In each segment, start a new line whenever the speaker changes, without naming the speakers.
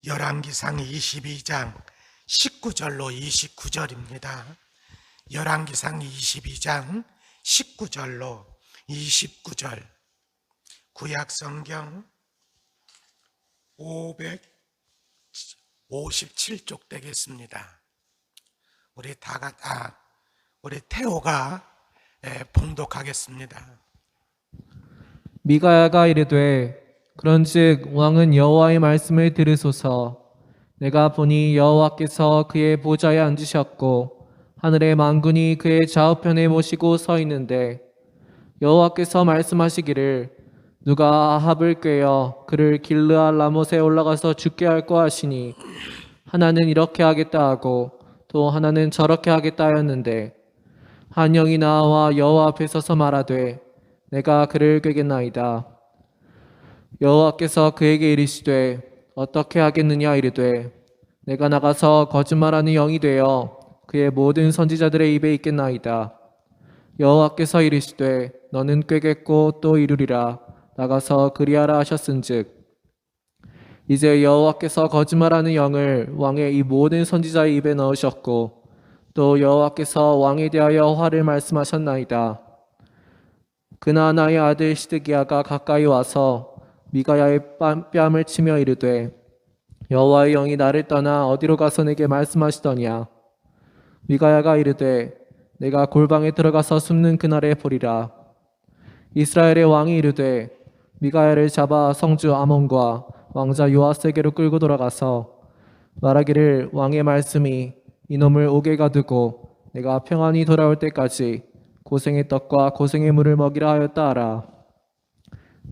열왕기상 22장 19절로 29절입니다. 열왕기상 22장 19절로 29절 구약성경 557쪽 되겠습니다. 우리 태호가 봉독하겠습니다.
미가야가 이르되 그런즉 왕은 여호와의 말씀을 들으소서. 내가 보니 여호와께서 그의 보좌에 앉으셨고 하늘의 만군이 그의 좌우편에 모시고 서 있는데 여호와께서 말씀하시기를 누가 아합을 꾀어 그를 길르앗 라못에 올라가서 죽게 할까 하시니 하나는 이렇게 하겠다 하고 또 하나는 저렇게 하겠다 하였는데 한 영이 나와 여호와 앞에 서서 말하되 내가 그를 꾀겠나이다. 여호와께서 그에게 이르시되 어떻게 하겠느냐 이르되 내가 나가서 거짓말하는 영이 되어 그의 모든 선지자들의 입에 있겠나이다. 여호와께서 이르시되 너는 꾀겠고 또 이루리라. 나가서 그리하라 하셨은즉 이제 여호와께서 거짓말하는 영을 왕의 이 모든 선지자의 입에 넣으셨고 또 여호와께서 왕에 대하여 화를 말씀하셨나이다. 그나아나의 아들 시드기야가 가까이 와서 미가야의 뺨을 치며 이르되 여호와의 영이 나를 떠나 어디로 가서 내게 말씀하시더냐. 미가야가 이르되 내가 골방에 들어가서 숨는 그날에 보리라. 이스라엘의 왕이 이르되 미가야를 잡아 성주 아몬과 왕자 요아스에게로 끌고 돌아가서 말하기를 왕의 말씀이 이놈을 옥에 가두고 내가 평안히 돌아올 때까지 고생의 떡과 고생의 물을 먹이라 하였다 하라.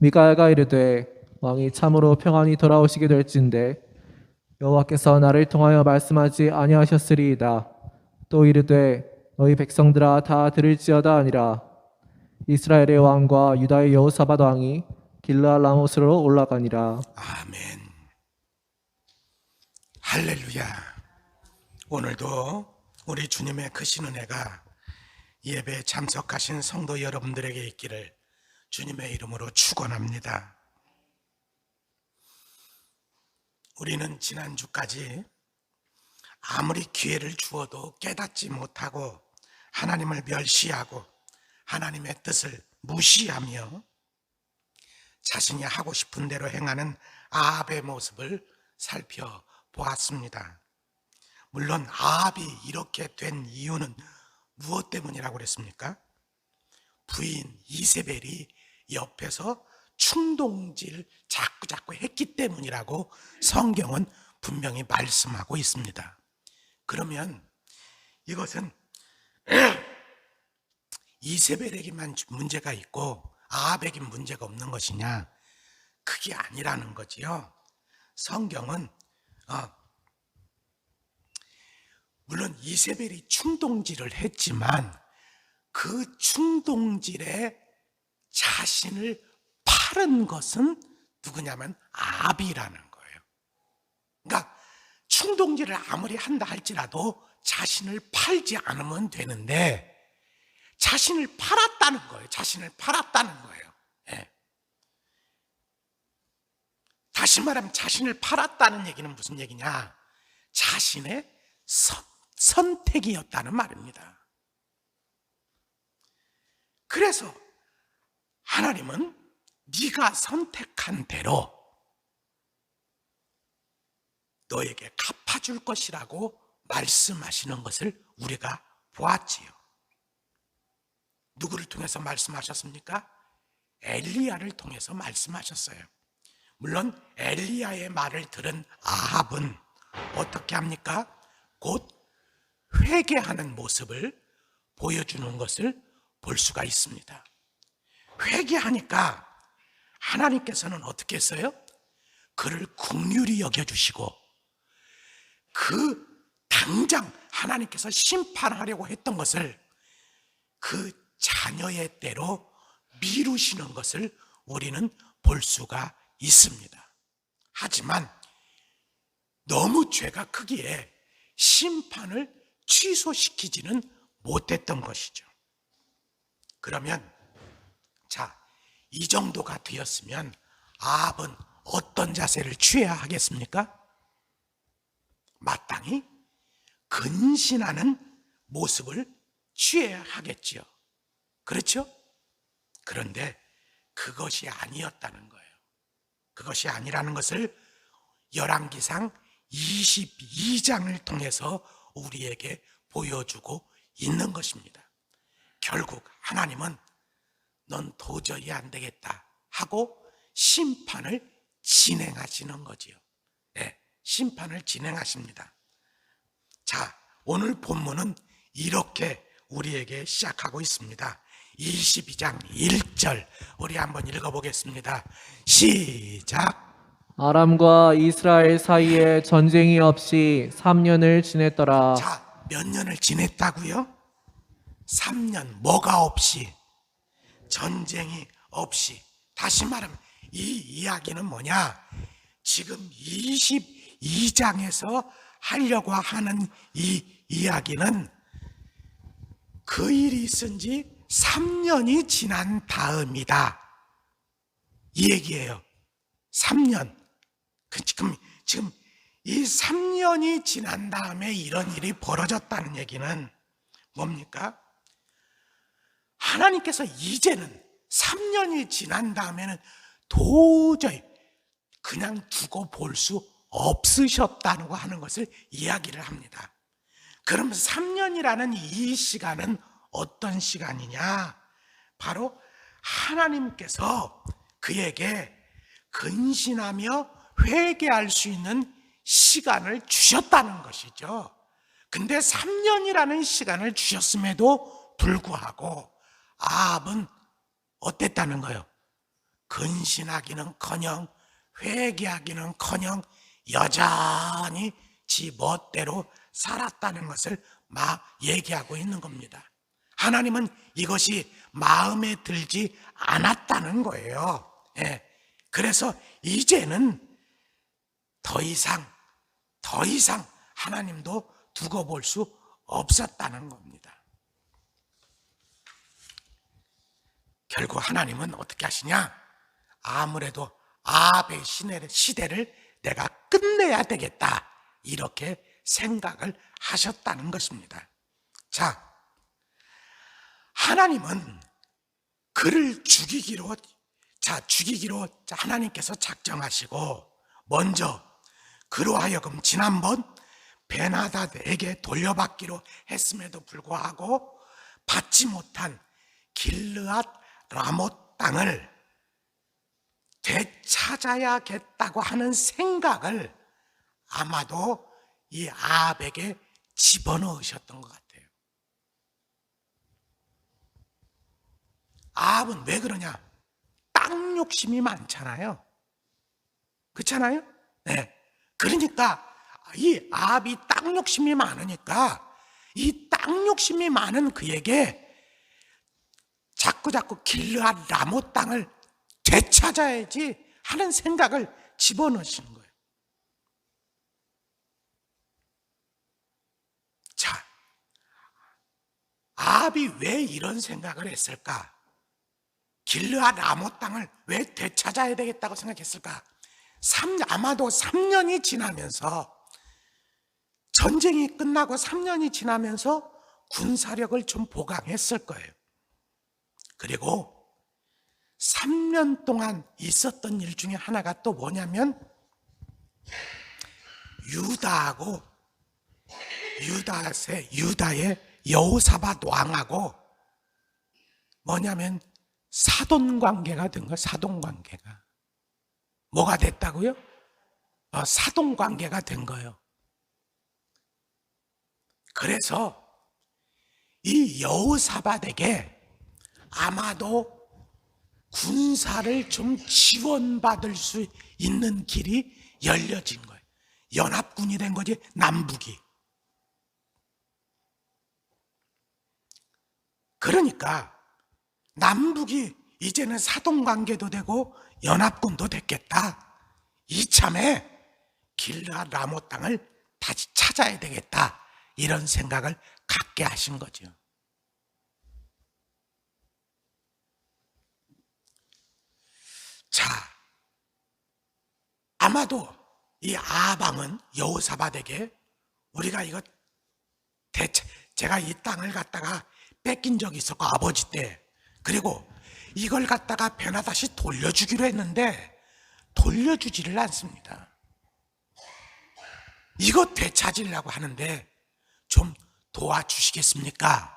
미가야가 이르되 왕이 참으로 평안히 돌아오시게 될진데 여호와께서 나를 통하여 말씀하지 아니하셨으리이다. 또 이르되 너희 백성들아 다 들을지어다 아니라 이스라엘의 왕과 유다의 여호사밧 왕이 길르앗 라못으로 올라가니라.
아멘. 할렐루야. 오늘도 우리 주님의 크신 은혜가 예배에 참석하신 성도 여러분들에게 있기를 주님의 이름으로 축원합니다. 우리는 지난주까지 아무리 기회를 주어도 깨닫지 못하고 하나님을 멸시하고 하나님의 뜻을 무시하며 자신이 하고 싶은 대로 행하는 아합의 모습을 살펴보았습니다. 물론 아합이 이렇게 된 이유는 무엇 때문이라고 그랬습니까? 부인 이세벨이 옆에서 충동질 자꾸 했기 때문이라고 성경은 분명히 말씀하고 있습니다. 그러면 이것은 이세벨에게만 문제가 있고 아합에게 문제가 없는 것이냐? 그게 아니라는 거지요. 성경은 물론 이세벨이 충동질을 했지만 그 충동질에 자신을 팔은 것은 누구냐면 아합이라는 거예요. 그러니까 충동질을 아무리 한다 할지라도 자신을 팔지 않으면 되는데 자신을 팔았다는 거예요. 자신을 팔았다는 거예요. 예. 다시 말하면 자신을 팔았다는 얘기는 무슨 얘기냐? 자신의 선택이었다는 말입니다. 그래서 하나님은 네가 선택한 대로 너에게 갚아줄 것이라고 말씀하시는 것을 우리가 보았지요. 누구를 통해서 말씀하셨습니까? 엘리야를 통해서 말씀하셨어요. 물론 엘리야의 말을 들은 아합은 어떻게 합니까? 곧 회개하는 모습을 보여주는 것을 볼 수가 있습니다. 회개하니까 하나님께서는 어떻게 했어요? 그를 긍휼히 여겨주시고 그 당장 하나님께서 심판하려고 했던 것을 그 자녀의 때로 미루시는 것을 우리는 볼 수가 있습니다. 하지만 너무 죄가 크기에 심판을 취소시키지는 못했던 것이죠. 그러면 이 정도가 되었으면 아합은 어떤 자세를 취해야 하겠습니까? 근신하는 모습을 취해야 하겠지요. 그렇죠? 그런데 그것이 아니었다는 거예요. 그것이 아니라는 것을 열왕기상 22장을 통해서 우리에게 보여주고 있는 것입니다. 결국 하나님은 넌 도저히 안 되겠다 하고 심판을 진행하시는 거지요. 네, 심판을 진행하십니다. 자, 오늘 본문은 이렇게 우리에게 시작하고 있습니다. 22장 1절 우리 한번 읽어보겠습니다. 시작.
아람과 이스라엘 사이에 전쟁이 없이 3년을 지냈더라.
자, 몇 년을 지냈다고요? 3년. 뭐가 없이? 전쟁이 없이. 다시 말하면 이 이야기는 뭐냐? 지금 22장에서 하려고 하는 이 이야기는 그 일이 있은 지 3년이 지난 다음이다. 이 얘기예요. 3년. 지금 이 3년이 지난 다음에 이런 일이 벌어졌다는 얘기는 뭡니까? 하나님께서 이제는 3년이 지난 다음에는 도저히 그냥 두고 볼 수 없으셨다고 하는 것을 이야기를 합니다. 그럼 3년이라는 이 시간은 어떤 시간이냐? 바로 하나님께서 그에게 근신하며 회개할 수 있는 시간을 주셨다는 것이죠. 근데 3년이라는 시간을 주셨음에도 불구하고 아합은 어땠다는 거예요? 근신하기는커녕 회개하기는커녕 여전히 지 멋대로 살았다는 것을 막 얘기하고 있는 겁니다. 하나님은 이것이 마음에 들지 않았다는 거예요. 예. 그래서 이제는 더 이상 하나님도 두고 볼 수 없었다는 겁니다. 결국 하나님은 어떻게 하시냐? 아무래도 아합의 시대를 내가 끝내야 되겠다, 이렇게 생각을 하셨다는 것입니다. 자, 하나님은 그를 죽이기로 하나님께서 작정하시고 먼저 그로 하여금 지난번 베나닷에게 돌려받기로 했음에도 불구하고 받지 못한 길르앗 라못 땅을 되찾아야겠다고 하는 생각을 아마도 이 아합에게 집어넣으셨던 것 같아요. 아합은 왜 그러냐? 땅 욕심이 많잖아요. 그렇잖아요? 네. 그러니까 이 아합이 땅 욕심이 많으니까 이 땅 욕심이 많은 그에게 자꾸 길르앗 라못 땅을 되찾아야지 하는 생각을 집어넣으시는 거예요. 자, 아합이 왜 이런 생각을 했을까? 길르앗 라못 땅을 왜 되찾아야 되겠다고 생각했을까? 아마도 3년이 지나면서, 전쟁이 끝나고 3년이 지나면서 군사력을 좀 보강했을 거예요. 그리고 3년 동안 있었던 일 중에 하나가 또 뭐냐면 유다의 여호사밧 왕하고 뭐냐면 사돈 관계가 된 거예요. 사돈 관계가. 뭐가 됐다고요? 사돈 관계가 된 거예요. 그래서 이 여호사밧에게 아마도 군사를 좀 지원받을 수 있는 길이 열려진 거예요. 연합군이 된 거지, 남북이. 그러니까 남북이 이제는 사돈관계도 되고 연합군도 됐겠다. 이참에 길르앗 라못 땅을 다시 찾아야 되겠다, 이런 생각을 갖게 하신 거죠. 자, 아마도 이 아합 왕은 여호사밧에게 우리가 이거 제가 이 땅을 갖다가 뺏긴 적이 있었고 아버지 때, 그리고 이걸 갖다가 변화다시 돌려주기로 했는데 돌려주지를 않습니다. 이거 되찾으려고 하는데 좀 도와주시겠습니까?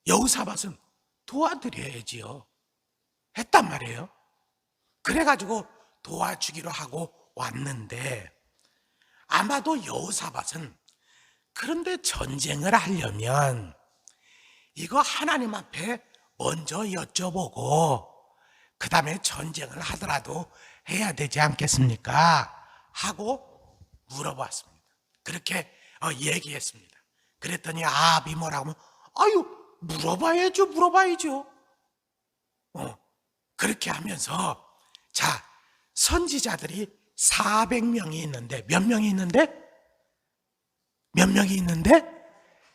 여우사밧은 도와드려야지요 했단 말이에요. 그래가지고 도와주기로 하고 왔는데, 아마도 여우사밧은 그런데 전쟁을 하려면 이거 하나님 앞에 먼저 여쭤보고 그 다음에 전쟁을 하더라도 해야 되지 않겠습니까? 하고 물어봤습니다. 그렇게 얘기했습니다. 그랬더니 아합이 뭐라고 하면, 아유, 물어봐야죠. 그렇게 하면서, 자, 선지자들이 400명이 있는데, 몇 명이 있는데?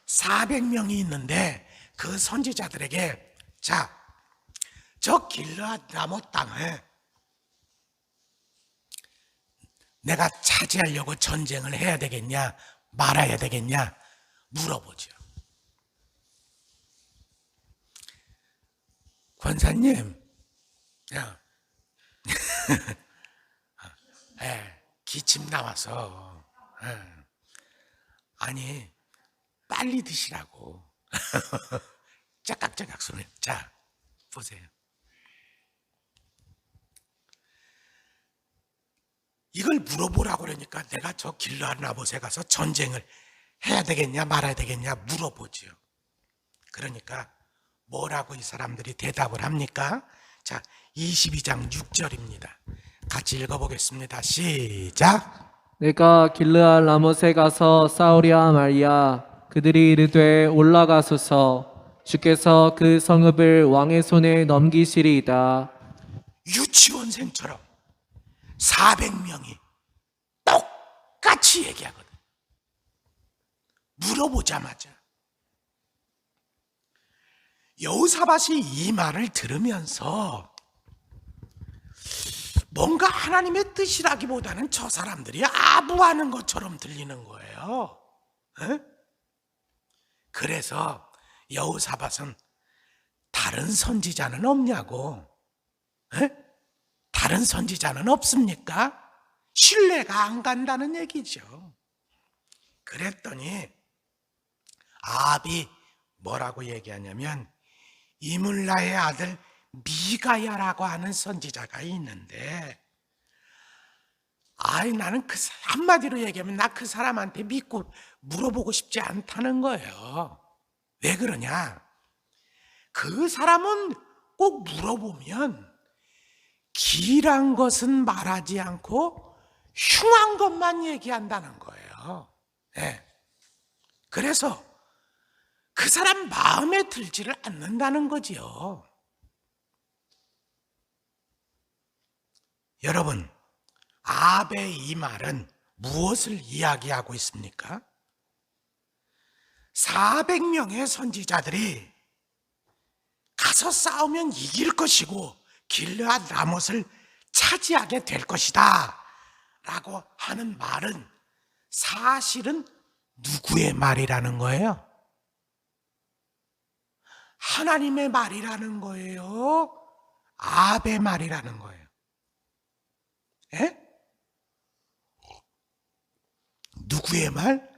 400명이 있는데, 그 선지자들에게, 자, 저 길르앗 라모 땅을 내가 차지하려고 전쟁을 해야 되겠냐, 말아야 되겠냐 물어보죠. 권사님, 기침 나와서, 아니 빨리 드시라고. 짝깍짝깍 소리. 자, 보세요. 이걸 물어보라고 그러니까 내가 저 길르앗 라못에 가서 전쟁을 해야 되겠냐 말아야 되겠냐 물어보지요. 그러니까 뭐라고 이 사람들이 대답을 합니까? 자, 22장 6절입니다. 같이 읽어보겠습니다. 시작.
내가 길르앗 라못에 가서 싸우랴 말랴. 그들이 이르되 올라가소서. 주께서 그 성읍을 왕의 손에 넘기시리이다.
유치원생처럼 400명이 똑같이 얘기하거든. 물어보자마자. 여호사밧이 이 말을 들으면서 뭔가 하나님의 뜻이라기보다는 저 사람들이 아부하는 것처럼 들리는 거예요. 에? 그래서 여호사밧은 다른 선지자는 없냐고. 에? 다른 선지자는 없습니까? 신뢰가 안 간다는 얘기죠. 그랬더니 아합이 뭐라고 얘기하냐면, 이물라의 아들 미가야라고 하는 선지자가 있는데, 나는 한마디로 얘기하면 나 그 사람한테 믿고 물어보고 싶지 않다는 거예요. 왜 그러냐? 그 사람은 꼭 물어보면 길한 것은 말하지 않고 흉한 것만 얘기한다는 거예요. 네. 그래서 그 사람 마음에 들지를 않는다는 거지요. 여러분, 아합의 이 말은 무엇을 이야기하고 있습니까? 400명의 선지자들이 가서 싸우면 이길 것이고 길르앗 라못을 차지하게 될 것이다 라고 하는 말은 사실은 누구의 말이라는 거예요? 하나님의 말이라는 거예요? 아합의 말이라는 거예요? 에? 누구의 말?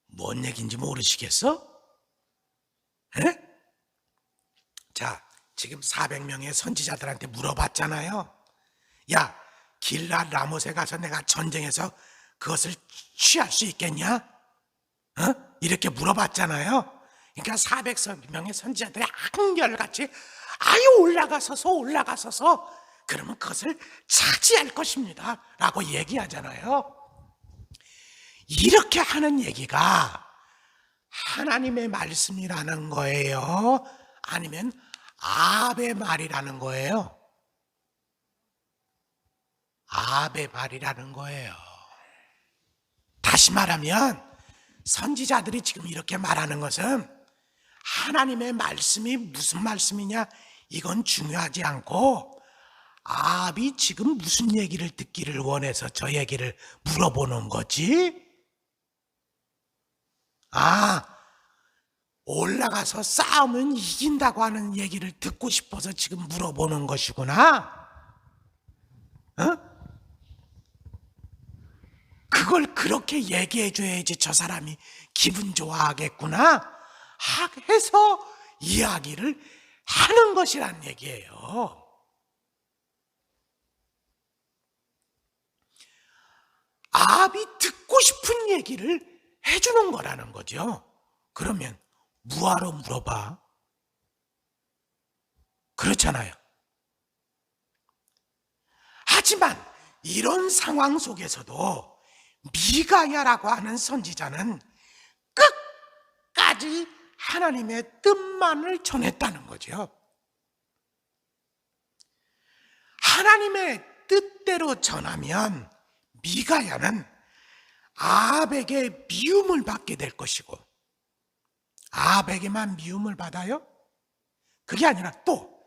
뭔 얘기인지 모르시겠어? 에? 자, 지금 400명의 선지자들한테 물어봤잖아요. 야, 길르앗 라못에 가서 내가 전쟁해서 그것을 취할 수 있겠냐? 이렇게 물어봤잖아요. 그러니까 400명의 선지자들이 한결같이 아유 올라가서서 그러면 그것을 차지할 것입니다 라고 얘기하잖아요. 이렇게 하는 얘기가 하나님의 말씀이라는 거예요? 아니면 아합의 말이라는 거예요? 아합의 말이라는 거예요. 다시 말하면 선지자들이 지금 이렇게 말하는 것은 하나님의 말씀이 무슨 말씀이냐 이건 중요하지 않고 아합이 지금 무슨 얘기를 듣기를 원해서 저 얘기를 물어보는 거지? 아, 올라가서 싸우면 이긴다고 하는 얘기를 듣고 싶어서 지금 물어보는 것이구나. 어? 그걸 그렇게 얘기해 줘야지 저 사람이 기분 좋아하겠구나 해서 이야기를 하는 것이란 얘기예요. 아합이 듣고 싶은 얘기를 해주는 거라는 거죠. 그러면 뭐하러 물어봐? 그렇잖아요. 하지만 이런 상황 속에서도 미가야라고 하는 선지자는 끝까지 하나님의 뜻만을 전했다는 거죠. 하나님의 뜻대로 전하면 미가야는 아합에게 미움을 받게 될 것이고, 아합에게만 미움을 받아요? 그게 아니라 또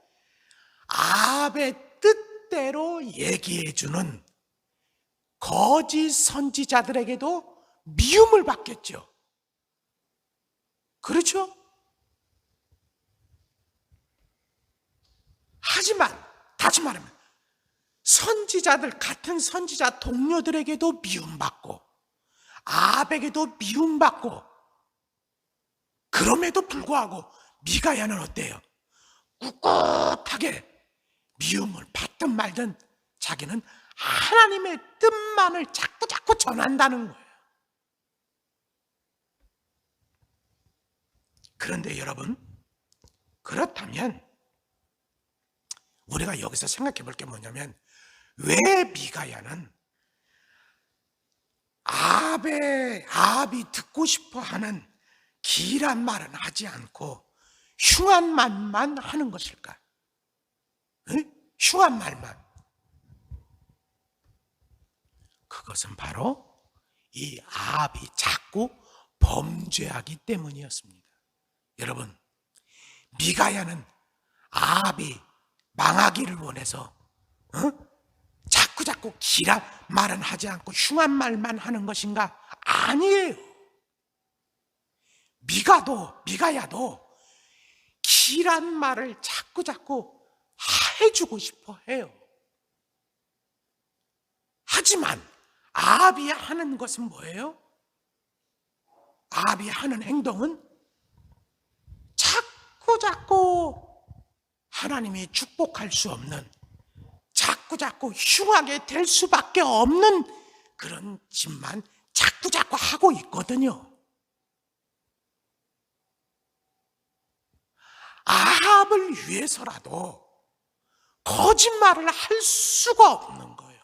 아합의 뜻대로 얘기해주는 거짓 선지자들에게도 미움을 받겠죠. 그렇죠? 하지만 다시 말하면 선지자들, 같은 선지자 동료들에게도 미움받고 아합에게도 미움받고, 그럼에도 불구하고 미가야는 어때요? 꿋꿋하게 미움을 받든 말든 자기는 하나님의 뜻만을 자꾸 전한다는 거예요. 그런데 여러분, 그렇다면 우리가 여기서 생각해 볼 게 뭐냐면, 왜 미가야는 아합이 듣고 싶어 하는 길한 말은 하지 않고 흉한 말만 하는 것일까? 응? 흉한 말만. 그것은 바로 이 아합이 자꾸 범죄하기 때문이었습니다. 여러분, 미가야는 아합이 망하기를 원해서 자꾸 길한 말은 하지 않고 흉한 말만 하는 것인가? 아니에요. 미가야도 길한 말을 자꾸 해주고 싶어 해요. 하지만 아합이 하는 것은 뭐예요? 아합이 하는 행동은 자꾸 하나님이 축복할 수 없는, 자꾸 흉하게 될 수밖에 없는 그런 짓만 자꾸 하고 있거든요. 아합을 위해서라도 거짓말을 할 수가 없는 거예요.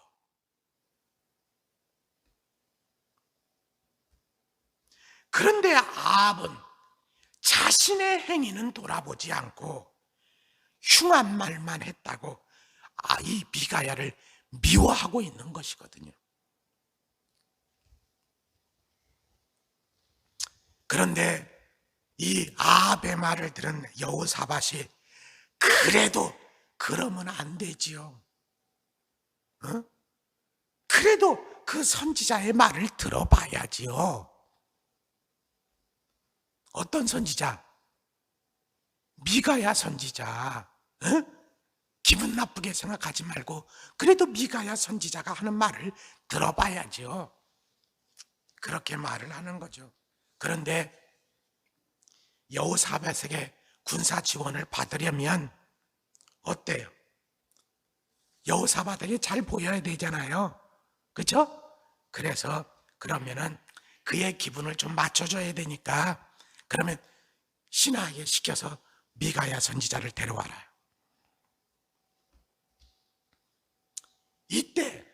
그런데 아합은 자신의 행위는 돌아보지 않고 흉한 말만 했다고 이 미가야를 미워하고 있는 것이거든요. 그런데 이 아합의 말을 들은 여호사밧이 그래도 그러면 안 되지요. 그래도 그 선지자의 말을 들어봐야지요. 어떤 선지자? 미가야 선지자. 기분 나쁘게 생각하지 말고 그래도 미가야 선지자가 하는 말을 들어봐야죠. 그렇게 말을 하는 거죠. 그런데 여호사밧에게 군사 지원을 받으려면 어때요? 여호사밧에게 잘 보여야 되잖아요. 그렇죠? 그래서 그러면은 그의 기분을 좀 맞춰줘야 되니까, 그러면 신하에게 시켜서 미가야 선지자를 데려와라. 이때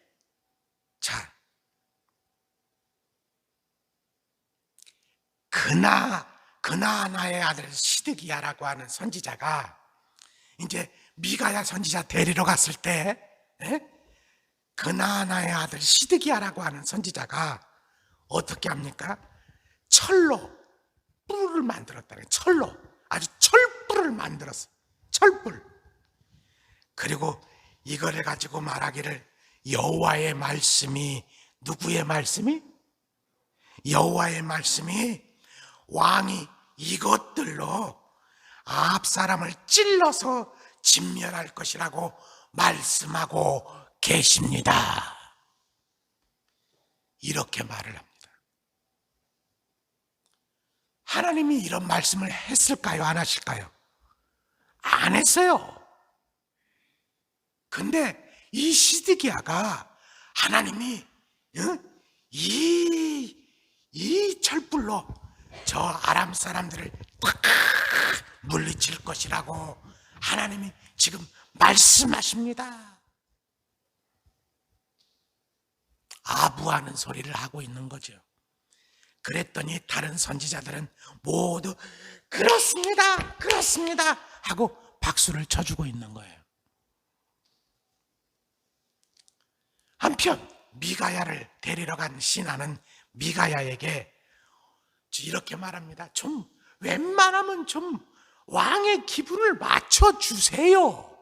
그나아나의 아들 시드기야라고 하는 선지자가 이제 미가야 선지자 데리러 갔을 때, 그나아나의 아들 시드기야라고 하는 선지자가 어떻게 합니까? 철로 뿔을 만들었다는 거예요. 철로, 아주 철뿔을 만들었어. 철뿔. 그리고 이거를 가지고 말하기를 여호와의 말씀이, 누구의 말씀이? 여호와의 말씀이 왕이 이것들로 아합 사람을 찔러서 진멸할 것이라고 말씀하고 계십니다. 이렇게 말을 합니다. 하나님이 이런 말씀을 했을까요? 안 하실까요? 안 했어요. 근데 이 시드기야가 하나님이 이 철불로 저 아람 사람들을 꽉 물리칠 것이라고 하나님이 지금 말씀하십니다. 아부하는 소리를 하고 있는 거죠. 그랬더니 다른 선지자들은 모두 그렇습니다, 그렇습니다 하고 박수를 쳐주고 있는 거예요. 한편 미가야를 데리러 간 신하는 미가야에게 이렇게 말합니다. 좀 웬만하면 좀 왕의 기분을 맞춰주세요.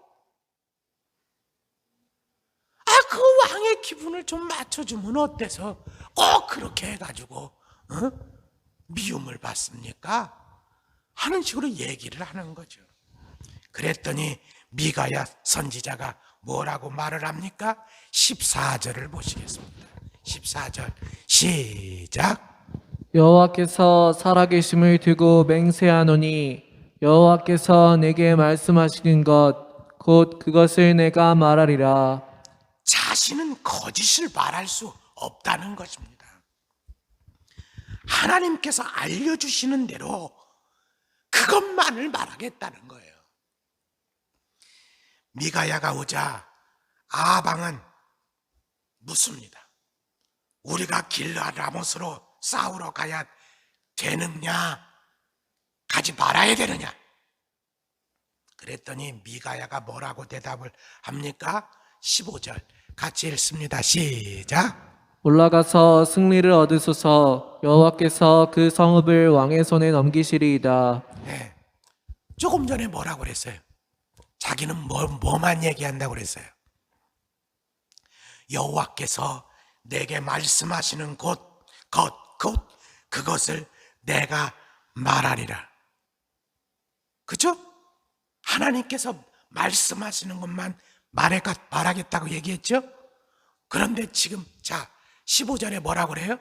그 왕의 기분을 좀 맞춰주면 어때서 꼭 그렇게 해가지고 미움을 받습니까? 하는 식으로 얘기를 하는 거죠. 그랬더니 미가야 선지자가 뭐라고 말을 합니까? 14절을 보시겠습니다. 14절 시작.
여호와께서 살아계심을 두고 맹세하노니 여호와께서 내게 말씀하시는 것 곧 그것을 내가 말하리라.
자신은 거짓을 말할 수 없다는 것입니다. 하나님께서 알려주시는 대로 그것만을 말하겠다는 거예요. 미가야가 오자 아방은 묻습니다. 우리가 길르앗 라못으로 싸우러 가야 되느냐, 가지 말아야 되느냐. 그랬더니 미가야가 뭐라고 대답을 합니까? 15절 같이 읽습니다. 시작.
올라가서 승리를 얻으소서. 여호와께서 그 성읍을 왕의 손에 넘기시리이다.
네. 조금 전에 뭐라고 그랬어요? 자기는 뭐만 얘기한다고 그랬어요? 여호와께서 내게 말씀하시는 그것을 내가 말하리라. 그죠? 하나님께서 말씀하시는 것만 말하겠다고 얘기했죠? 그런데 지금 15절에 뭐라고 그래요?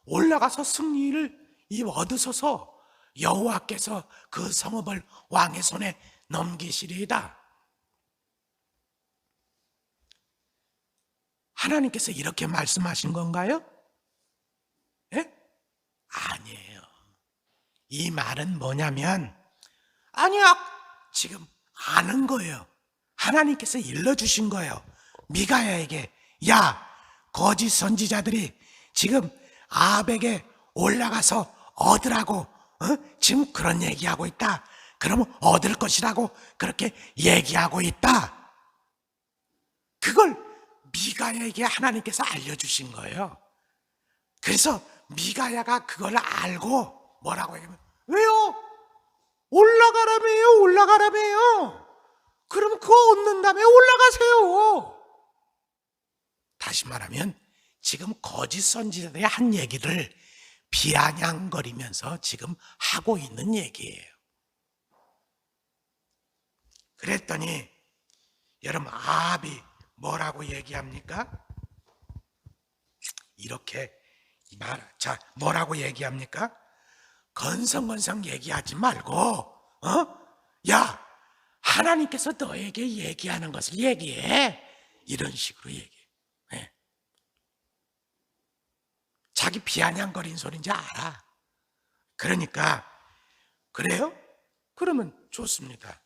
올라가서 승리를 얻으소서. 여호와께서 그 성읍을 왕의 손에 넘기시리이다. 하나님께서 이렇게 말씀하신 건가요? 예? 아니에요. 이 말은 뭐냐면 아니야, 지금 아는 거예요. 하나님께서 일러주신 거예요. 미가야에게 야, 거짓 선지자들이 지금 아합에게 올라가서 얻으라고 지금 그런 얘기하고 있다. 그러면 얻을 것이라고 그렇게 얘기하고 있다. 그걸 미가야에게 하나님께서 알려주신 거예요. 그래서 미가야가 그걸 알고 뭐라고 얘기하면 왜요? 올라가라며요, 올라가라며요. 그럼 그거 얻는다며 올라가세요. 다시 말하면 지금 거짓 선지자들이 한 얘기를 비아냥거리면서 지금 하고 있는 얘기예요. 그랬더니 여러분 아합이 뭐라고 얘기합니까? 이렇게 뭐라고 얘기합니까? 건성건성 얘기하지 말고 야, 하나님께서 너에게 얘기하는 것을 얘기해. 이런 식으로 얘기해. 네. 자기 비아냥거린 소리인지 알아. 그러니까 그래요? 그러면 좋습니다.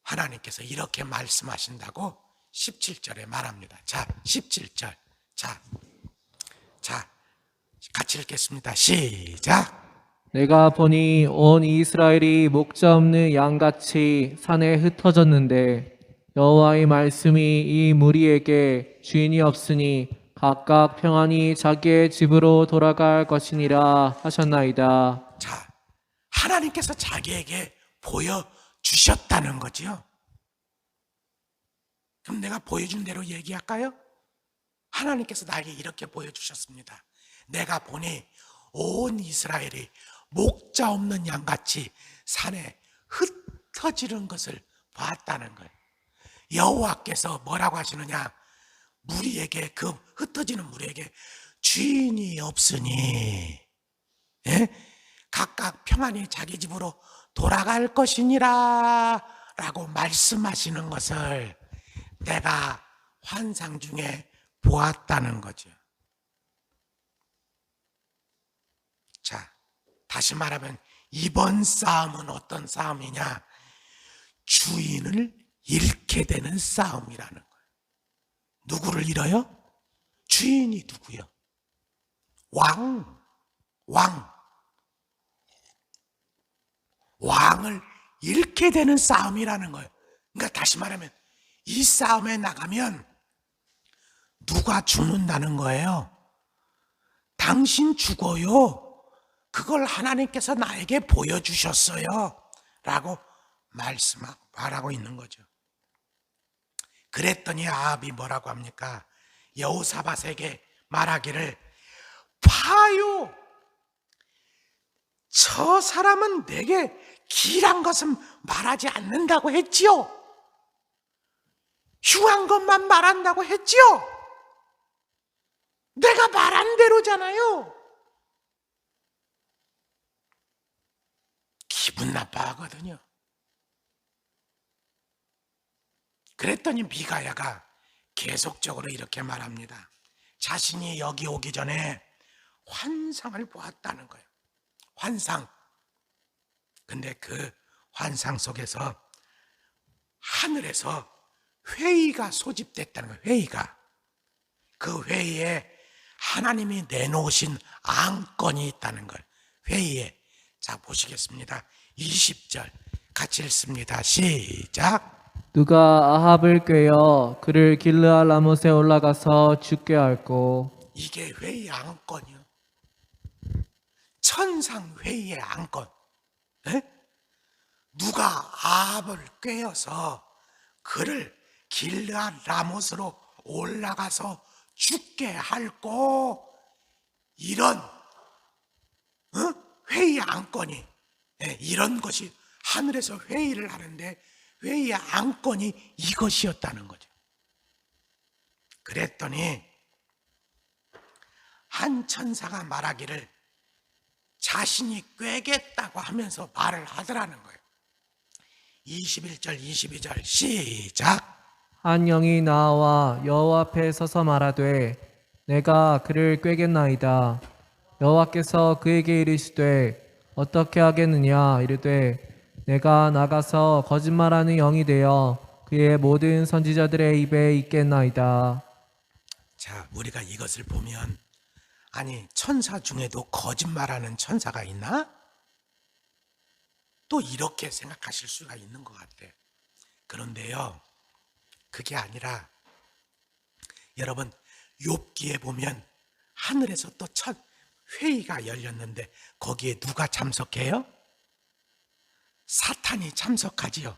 하나님께서 이렇게 말씀하신다고 17절에 말합니다. 17절. 자, 같이 읽겠습니다. 시작.
내가 보니 온 이스라엘이 목자 없는 양같이 산에 흩어졌는데 여호와의 말씀이 이 무리에게 주인이 없으니 각각 평안히 자기의 집으로 돌아갈 것이니라 하셨나이다.
자, 하나님께서 자기에게 보여주셨다는 거지요. 그럼 내가 보여준 대로 얘기할까요? 하나님께서 나에게 이렇게 보여주셨습니다. 내가 보니 온 이스라엘이 목자 없는 양같이 산에 흩어지는 것을 봤다는 거예요. 여호와께서 뭐라고 하시느냐? 무리에게, 그 흩어지는 무리에게 주인이 없으니 각각 평안히 자기 집으로 돌아갈 것이니라 라고 말씀하시는 것을 내가 환상 중에 보았다는 거죠. 자, 다시 말하면 이번 싸움은 어떤 싸움이냐? 주인을 잃게 되는 싸움이라는 거예요. 누구를 잃어요? 주인이 누구요? 왕을 잃게 되는 싸움이라는 거예요. 그러니까 다시 말하면 이 싸움에 나가면 누가 죽는다는 거예요? 당신 죽어요. 그걸 하나님께서 나에게 보여주셨어요 라고 말하고 있는 거죠. 그랬더니 아합이 뭐라고 합니까? 여호사밧에게 말하기를, 봐요, 저 사람은 내게 길한 것은 말하지 않는다고 했지요. 흉한 것만 말한다고 했지요. 내가 말한 대로잖아요. 기분 나빠하거든요. 그랬더니 미가야가 계속적으로 이렇게 말합니다. 자신이 여기 오기 전에 환상을 보았다는 거예요. 환상. 근데 그 환상 속에서 하늘에서 회의가 소집됐다는 거예요. 회의가. 그 회의에 하나님이 내놓으신 안건이 있다는 걸. 회의에. 자, 보시겠습니다. 20절 같이 읽습니다. 시작.
누가 아합을 꾀어 그를 길르앗 라못에 올라가서 죽게 할고.
이게 회의 안건이요. 천상 회의의 안건. 에? 누가 아합을 꾀어서 그를 길르앗 라못으로 올라가서 죽게 할고. 이런 회의 안건이, 이런 것이 하늘에서 회의를 하는데 회의의 안건이 이것이었다는 거죠. 그랬더니 한 천사가 말하기를 자신이 꿰겠다고 하면서 말을 하더라는 거예요. 21절 22절 시작.
한 영이 나와 여호와 앞에 서서 말하되 내가 그를 꾀겠나이다. 여호와께서 그에게 이르시되 어떻게 하겠느냐 이르되 내가 나가서 거짓말하는 영이 되어 그의 모든 선지자들의 입에 있겠나이다.
자, 우리가 이것을 보면 아니, 천사 중에도 거짓말하는 천사가 있나? 또 이렇게 생각하실 수가 있는 것 같아. 그런데요, 그게 아니라 여러분, 욥기에 보면 하늘에서 또 첫 회의가 열렸는데 거기에 누가 참석해요? 사탄이 참석하지요.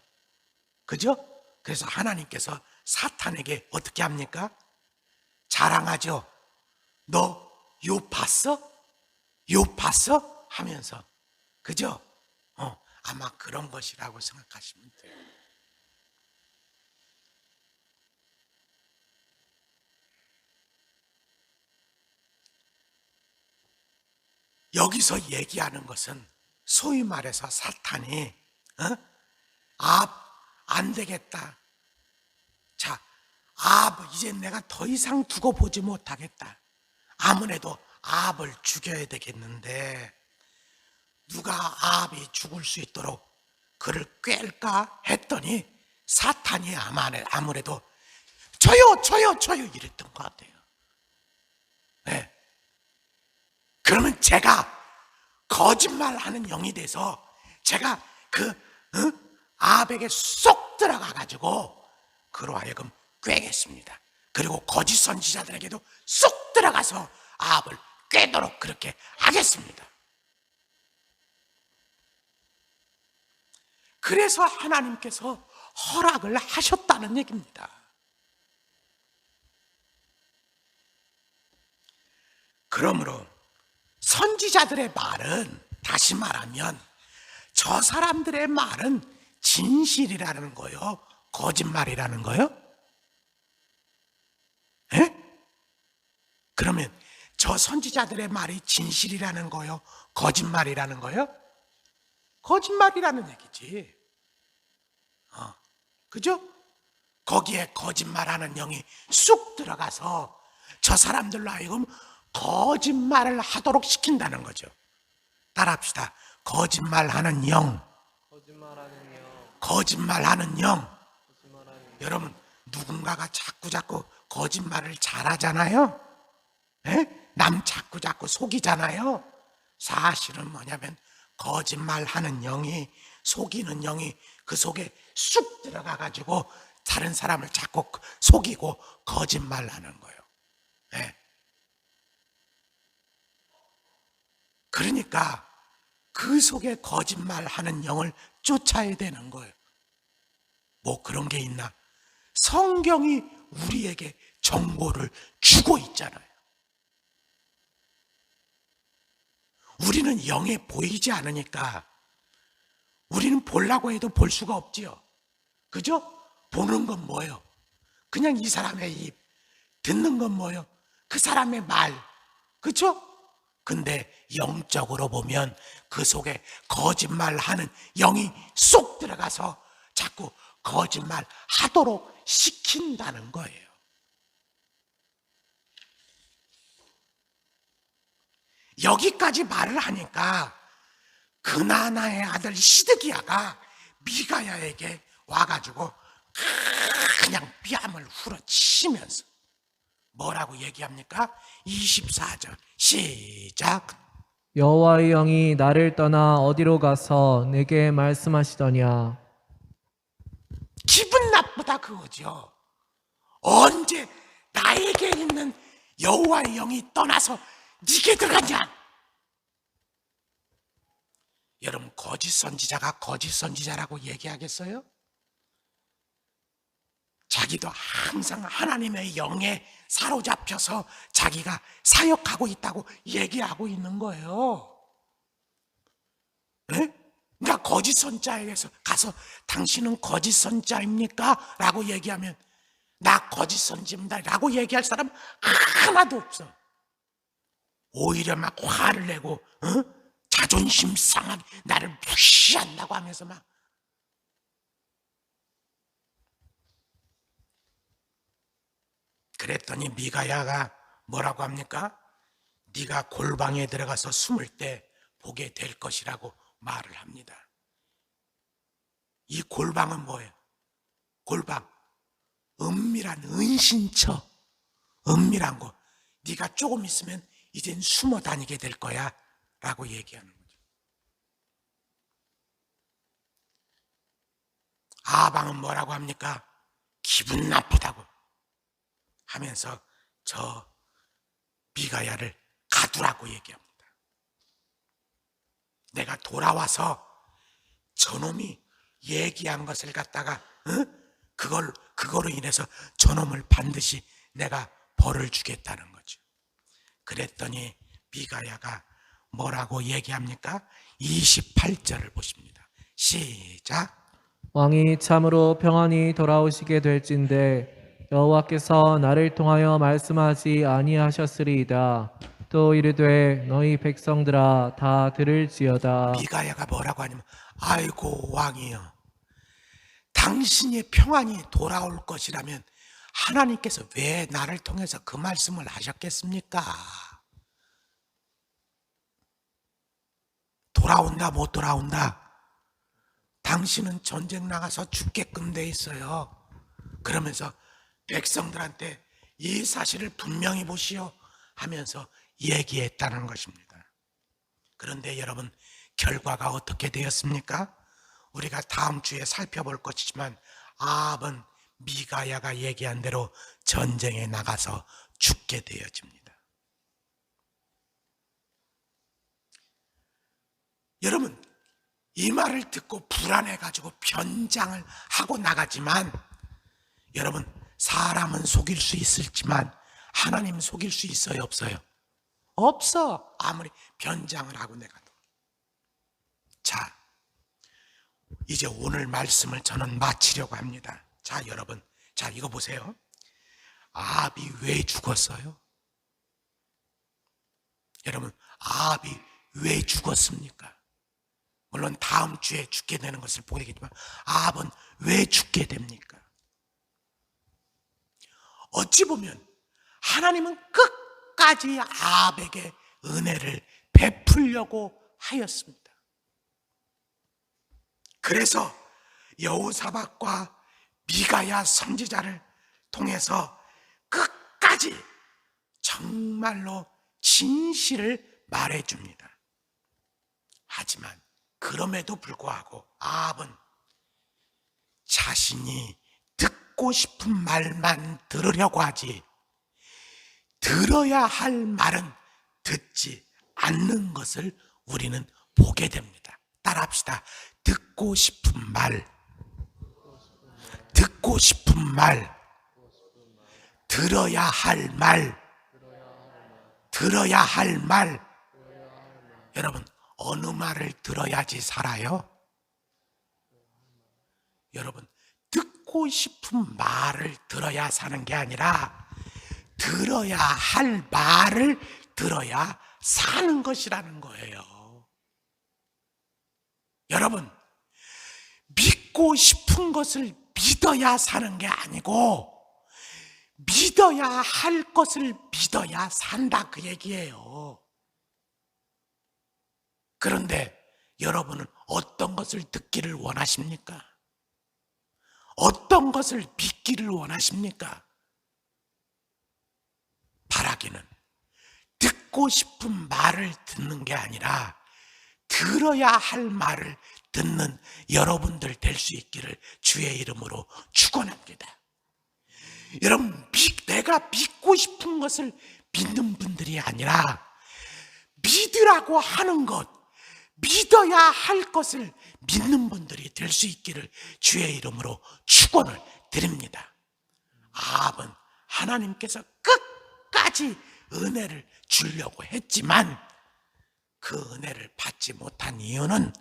그죠? 그래서 하나님께서 사탄에게 어떻게 합니까? 자랑하죠. 너 욥 봤어? 욥 봤어? 하면서. 그죠? 아마 그런 것이라고 생각하시면 돼요. 여기서 얘기하는 것은 소위 말해서 사탄이 안 되겠다. 자, 이제 내가 더 이상 두고 보지 못하겠다. 아무래도 아합을 죽여야 되겠는데 누가 아합이 죽을 수 있도록 그를 꿰을까 했더니 사탄이 아무래도 저요 이랬던 것 같아요. 네. 그러면 제가 거짓말하는 영이 돼서 제가 아합에게 쏙 들어가가지고 그로 하여금 꿰겠습니다. 그리고 거짓 선지자들에게도 쏙 들어가서 아합을 꿰도록 그렇게 하겠습니다. 그래서 하나님께서 허락을 하셨다는 얘기입니다. 그러므로 선지자들의 말은, 다시 말하면 저 사람들의 말은 진실이라는 거요, 거짓말이라는 거요? 에? 그러면 저 선지자들의 말이 진실이라는 거요, 거짓말이라는 거요? 거짓말이라는 얘기지. 그죠? 거기에 거짓말하는 영이 쑥 들어가서 저 사람들로 하여금 거짓말을 하도록 시킨다는 거죠. 따라합시다. 거짓말하는 영. 거짓말하는 영. 여러분, 누군가가 자꾸 거짓말을 잘하잖아요. 남 자꾸 속이잖아요. 사실은 뭐냐면 거짓말하는 영이, 속이는 영이 그 속에 쑥 들어가가지고 다른 사람을 자꾸 속이고 거짓말하는 거예요. 그러니까 그 속에 거짓말하는 영을 쫓아야 되는 거예요. 뭐 그런 게 있나? 성경이 우리에게 정보를 주고 있잖아요. 우리는 영에 보이지 않으니까 우리는 보려고 해도 볼 수가 없지요. 그죠? 보는 건 뭐예요? 그냥 이 사람의 입. 듣는 건 뭐예요? 그 사람의 말. 그죠? 근데 영적으로 보면 그 속에 거짓말하는 영이 쏙 들어가서 자꾸 거짓말 하도록 시킨다는 거예요. 여기까지 말을 하니까 그나나의 아들 시드기야가 미가야에게 와가지고 그냥 뺨을 후려치면서 뭐라고 얘기합니까? 24절 시작.
여호와의 영이 나를 떠나 어디로 가서 내게 말씀하시더냐.
기분 나쁘다 그거죠. 언제 나에게 있는 여호와의 영이 떠나서 네게 들어갔냐? 여러분, 거짓 선지자가 거짓 선지자라고 얘기하겠어요? 자기도 항상 하나님의 영에 사로잡혀서 자기가 사역하고 있다고 얘기하고 있는 거예요. 네? 그러니까 거짓 선자에게서 가서 당신은 거짓 선자입니까? 라고 얘기하면 나 거짓 선지입니다 라고 얘기할 사람 하나도 없어. 오히려 막 화를 내고 자존심 상하게 나를 무시한다고 하면서 막. 그랬더니 미가야가 뭐라고 합니까? 네가 골방에 들어가서 숨을 때 보게 될 것이라고 말을 합니다. 이 골방은 뭐예요? 골방, 은밀한 은신처, 은밀한 곳. 네가 조금 있으면 이젠 숨어 다니게 될 거야 라고 얘기하는 거죠. 아방은 뭐라고 합니까? 기분 나쁘다고 하면서 저 미가야를 가두라고 얘기합니다. 내가 돌아와서 저놈이 얘기한 것을 갖다가 그거로 인해서 저놈을 반드시 내가 벌을 주겠다는 거죠. 그랬더니 미가야가 뭐라고 얘기합니까? 28절을 보십니다. 시작.
왕이 참으로 평안히 돌아오시게 될진대 여호와께서 나를 통하여 말씀하지 아니하셨으리이다. 또 이르되 너희 백성들아 다 들을지어다.
미가야가 뭐라고 하냐면 아이고 왕이여, 당신이 평안히 돌아올 것이라면 하나님께서 왜 나를 통해서 그 말씀을 하셨겠습니까? 돌아온다 못 돌아온다, 당신은 전쟁 나가서 죽게끔 돼 있어요. 그러면서 백성들한테 이 사실을 분명히 보시오 하면서 얘기했다는 것입니다. 그런데 여러분, 결과가 어떻게 되었습니까? 우리가 다음 주에 살펴볼 것이지만 아합은 미가야가 얘기한 대로 전쟁에 나가서 죽게 되어집니다. 여러분, 이 말을 듣고 불안해가지고 변장을 하고 나가지만, 여러분, 사람은 속일 수 있을지만 하나님 속일 수 있어요, 없어요? 없어. 아무리 변장을 하고 내가도. 자, 이제 오늘 말씀을 저는 마치려고 합니다. 자, 여러분, 자, 이거 보세요. 아합이 왜 죽었어요? 여러분, 아합이 왜 죽었습니까? 물론 다음 주에 죽게 되는 것을 보게 되겠지만 아합은 왜 죽게 됩니까? 어찌 보면 하나님은 끝까지 아합에게 은혜를 베풀려고 하였습니다. 그래서 여호사밧과 미가야 선지자를 통해서 끝까지 정말로 진실을 말해줍니다. 하지만 그럼에도 불구하고 아합은 자신이 듣고 싶은 말만 들으려고 하지 들어야 할 말은 듣지 않는 것을 우리는 보게 됩니다. 따라합시다. 듣고 싶은 말, 듣고 싶은 말, 들어야 할 말, 들어야 할 말. 여러분, 어느 말을 들어야지 살아요? 여러분, 듣고 싶은 말을 들어야 사는 게 아니라 들어야 할 말을 들어야 사는 것이라는 거예요. 여러분, 믿고 싶은 것을 믿어야 사는 게 아니고 믿어야 할 것을 믿어야 산다, 그 얘기예요. 그런데 여러분은 어떤 것을 듣기를 원하십니까? 어떤 것을 믿기를 원하십니까? 바라기는 듣고 싶은 말을 듣는 게 아니라 들어야 할 말을 듣는 여러분들 될 수 있기를 주의 이름으로 축원합니다. 여러분, 내가 믿고 싶은 것을 믿는 분들이 아니라 믿으라고 하는 것, 믿어야 할 것을 믿는 분들이 될 수 있기를 주의 이름으로 축원을 드립니다. 아합은 하나님께서 끝까지 은혜를 주려고 했지만 그 은혜를 받지 못한 이유는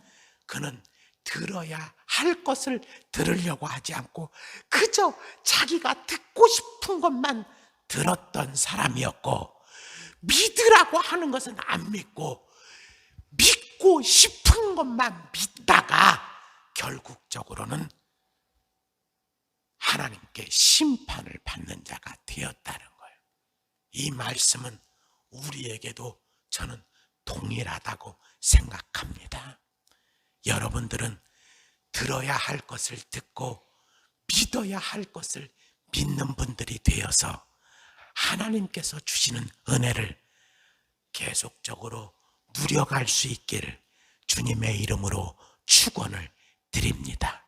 그는 들어야 할 것을 들으려고 하지 않고 그저 자기가 듣고 싶은 것만 들었던 사람이었고, 믿으라고 하는 것은 안 믿고 믿고 싶은 것만 믿다가 결국적으로는 하나님께 심판을 받는 자가 되었다는 거예요. 이 말씀은 우리에게도 저는 동일하다고 생각합니다. 여러분들은 들어야 할 것을 듣고 믿어야 할 것을 믿는 분들이 되어서 하나님께서 주시는 은혜를 계속적으로 누려갈 수 있기를 주님의 이름으로 축원을 드립니다.